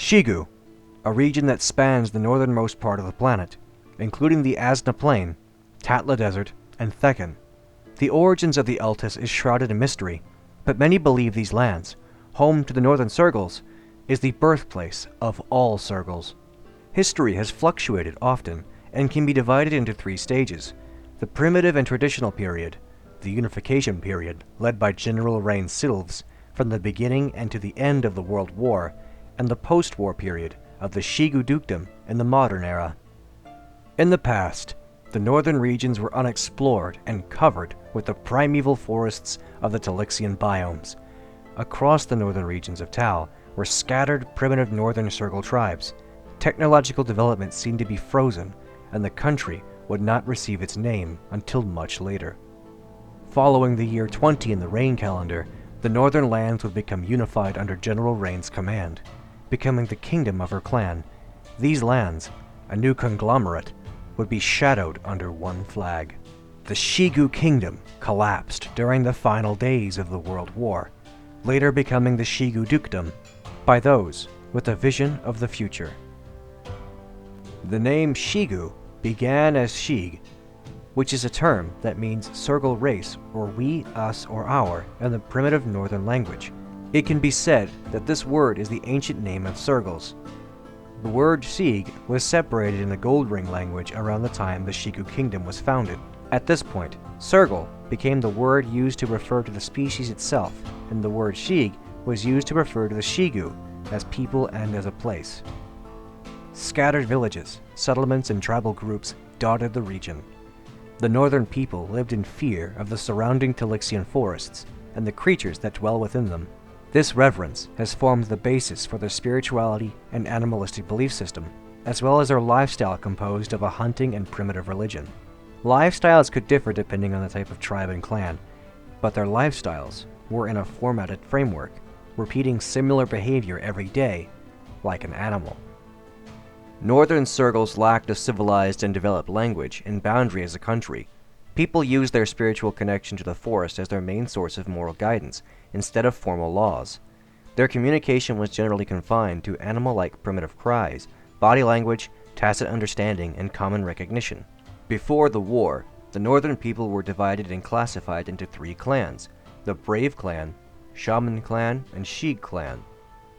Shigu, a region that spans the northernmost part of the planet, including the Asna Plain, Tatla Desert, and Thekkan. The origins of the Altus is shrouded in mystery, but many believe these lands, home to the northern Sergals, is the birthplace of all Sergals. History has fluctuated often and can be divided into three stages: the primitive and traditional period, the unification period led by General Rain Sylves from the beginning and to the end of the World War, and the post-war period of the Shigu Dukedom in the modern era. In the past, the northern regions were unexplored and covered with the primeval forests of the Talixian biomes. Across the northern regions of Tal were scattered primitive northern Sergal tribes. Technological development seemed to be frozen, and the country would not receive its name until much later. Following the year 20 in the Rain calendar, the northern lands would become unified under General Rain's command, becoming the kingdom of her clan. These lands, a new conglomerate, would be shadowed under one flag. The Shigu Kingdom collapsed during the final days of the World War, later becoming the Shigu Dukedom by those with a vision of the future. The name Shigu began as Shig, which is a term that means Sergal race, or we, us, or our in the primitive northern language. It can be said that this word is the ancient name of Sergals. The word Shig was separated in the Gold Ring language around the time the Shigu Kingdom was founded. At this point, Sergal became the word used to refer to the species itself, and the word Shig was used to refer to the Shigu as people and as a place. Scattered villages, settlements, and tribal groups dotted the region. The northern people lived in fear of the surrounding Talixian forests and the creatures that dwell within them. This reverence has formed the basis for their spirituality and animalistic belief system, as well as their lifestyle composed of a hunting and primitive religion. Lifestyles could differ depending on the type of tribe and clan, but their lifestyles were in a formatted framework, repeating similar behavior every day, like an animal. Northern Sergals lacked a civilized and developed language and boundary as a country. People used their spiritual connection to the forest as their main source of moral guidance, instead of formal laws. Their communication was generally confined to animal-like primitive cries, body language, tacit understanding, and common recognition. Before the war, the northern people were divided and classified into three clans: the Brave Clan, Shaman Clan, and Shig Clan.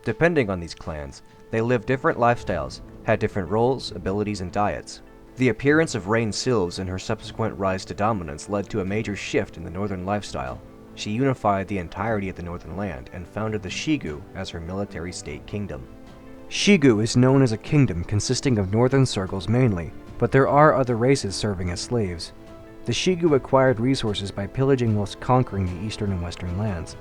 Depending on these clans, they lived different lifestyles, had different roles, abilities, and diets. The appearance of Rain Sylves and her subsequent rise to dominance led to a major shift in the northern lifestyle. She unified the entirety of the northern land and founded the Shigu as her military state kingdom. Shigu is known as a kingdom consisting of northern Sergals mainly, but there are other races serving as slaves. The Shigu acquired resources by pillaging whilst conquering the eastern and western lands.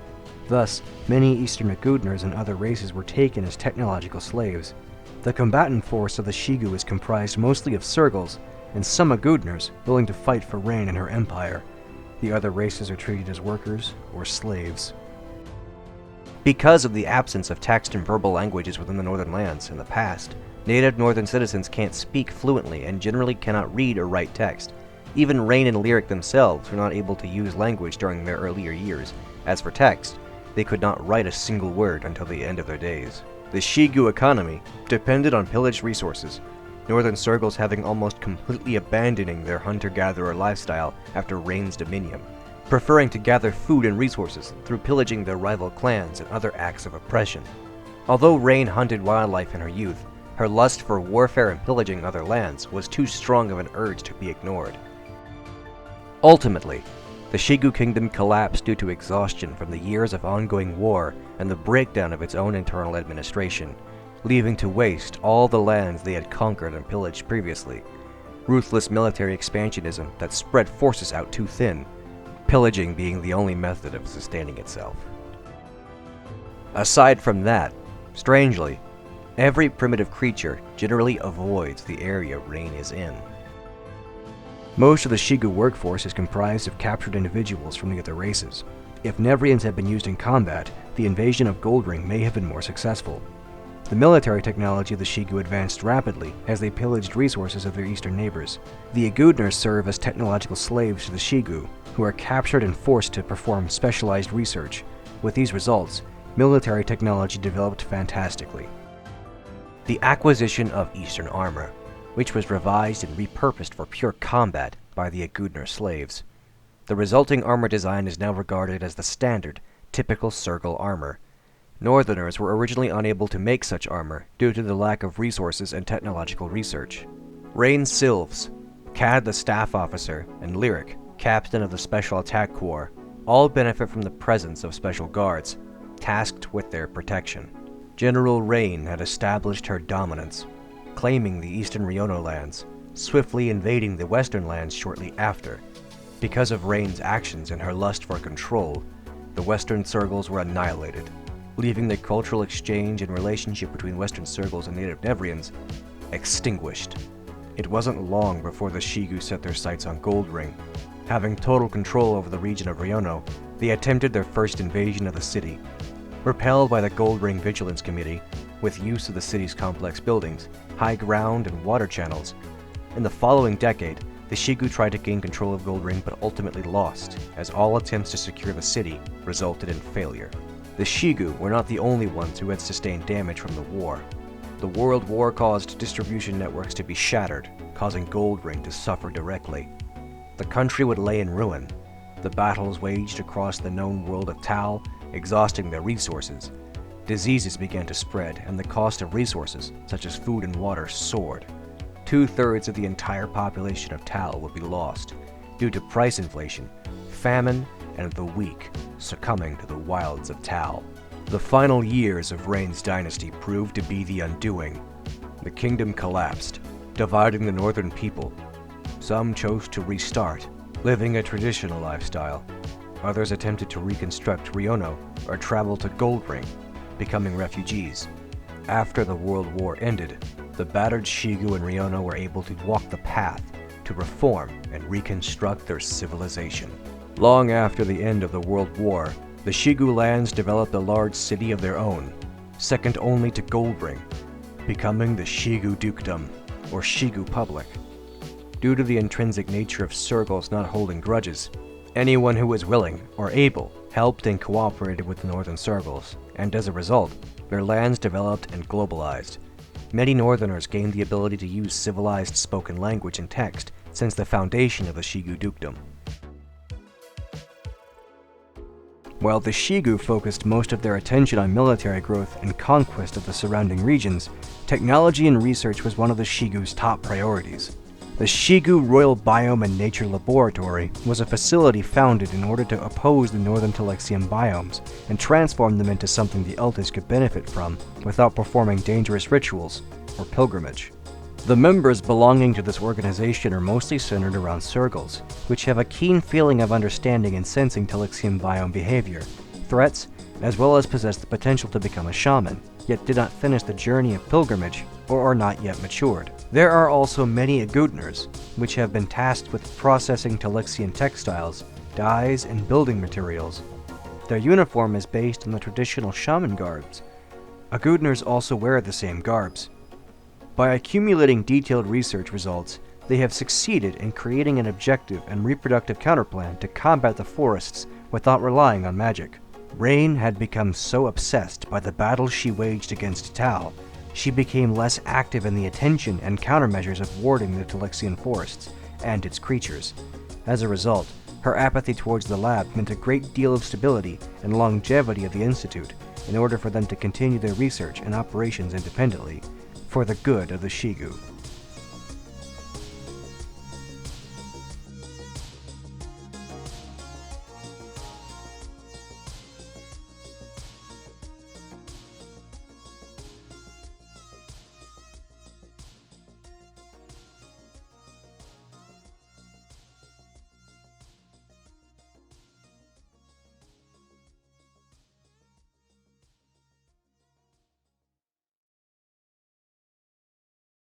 Thus, many eastern Agudners and other races were taken as technological slaves. The combatant force of the Shigu is comprised mostly of Sergals and some Agudners willing to fight for Rain and her empire. The other races are treated as workers or slaves. Because of the absence of text and verbal languages within the northern lands in the past, native northern citizens can't speak fluently and generally cannot read or write text. Even Rain and Lyric themselves were not able to use language during their earlier years. As for text, they could not write a single word until the end of their days. The Shigu economy depended on pillaged resources, northern Sergals having almost completely abandoning their hunter-gatherer lifestyle after Rain's dominion, preferring to gather food and resources through pillaging their rival clans and other acts of oppression. Although Rain hunted wildlife in her youth, her lust for warfare and pillaging other lands was too strong of an urge to be ignored. Ultimately, the Shigu kingdom collapsed due to exhaustion from the years of ongoing war and the breakdown of its own internal administration, leaving to waste all the lands they had conquered and pillaged previously. Ruthless military expansionism that spread forces out too thin, pillaging being the only method of sustaining itself. Aside from that, strangely, every primitive creature generally avoids the area Rain is in. Most of the Shigu workforce is comprised of captured individuals from the other races. If Nevreans had been used in combat, the invasion of Goldring may have been more successful. The military technology of the Shigu advanced rapidly as they pillaged resources of their eastern neighbors. The Agudners serve as technological slaves to the Shigu, who are captured and forced to perform specialized research. With these results, military technology developed fantastically. The acquisition of Eastern armor, which was revised and repurposed for pure combat by the Agudner slaves. The resulting armor design is now regarded as the standard, typical Sergal armor. Northerners were originally unable to make such armor due to the lack of resources and technological research. Rain Sylves, Cad the staff officer, and Lyric, captain of the Special Attack Corps, all benefit from the presence of special guards, tasked with their protection. General Rain had established her dominance, claiming the eastern Riono lands, swiftly invading the western lands shortly after. Because of Rain's actions and her lust for control, the western Sergals were annihilated, leaving the cultural exchange and relationship between western Sergals and native Nevreans extinguished. It wasn't long before the Shigu set their sights on Goldring. Having total control over the region of Riono, they attempted their first invasion of the city. Repelled by the Goldring Vigilance Committee, with use of the city's complex buildings, high ground, and water channels. In the following decade, the Shigu tried to gain control of Goldring but ultimately lost, as all attempts to secure the city resulted in failure. The Shigu were not the only ones who had sustained damage from the war. The World War caused distribution networks to be shattered, causing Goldring to suffer directly. The country would lay in ruin. The battles waged across the known world of Tal, exhausting their resources. Diseases began to spread, and the cost of resources, such as food and water, soared. 2/3 of the entire population of Tal would be lost, due to price inflation, famine, and the weak succumbing to the wilds of Tal. The final years of Rain's dynasty proved to be the undoing. The kingdom collapsed, dividing the northern people. Some chose to restart, living a traditional lifestyle. Others attempted to reconstruct Riono or travel to Goldring, becoming refugees. After the World War ended, the battered Shigu and Riono were able to walk the path to reform and reconstruct their civilization. Long after the end of the World War, the Shigu lands developed a large city of their own, second only to Goldring, becoming the Shigu Dukedom, or Shigu Public. Due to the intrinsic nature of Sergals not holding grudges, anyone who was willing or able helped and cooperated with the Northern Sergals, and as a result, their lands developed and globalized. Many Northerners gained the ability to use civilized spoken language and text since the foundation of the Shigu Dukedom. While the Shigu focused most of their attention on military growth and conquest of the surrounding regions, technology and research was one of the Shigu's top priorities. The Shigu Royal Biome and Nature Laboratory was a facility founded in order to oppose the northern Telexian biomes and transform them into something the Eltis could benefit from without performing dangerous rituals or pilgrimage. The members belonging to this organization are mostly centered around Sergals, which have a keen feeling of understanding and sensing Telexian biome behavior, threats, as well as possess the potential to become a shaman, yet did not finish the journey of pilgrimage or are not yet matured. There are also many Agudners, which have been tasked with processing Telexian textiles, dyes, and building materials. Their uniform is based on the traditional shaman garbs. Agudners also wear the same garbs. By accumulating detailed research results, they have succeeded in creating an objective and reproductive counterplan to combat the forests without relying on magic. Rain had become so obsessed by the battles she waged against Tal, she became less active in the attention and countermeasures of warding the Telexian forests and its creatures. As a result, her apathy towards the lab meant a great deal of stability and longevity of the Institute in order for them to continue their research and operations independently, for the good of the Shigu.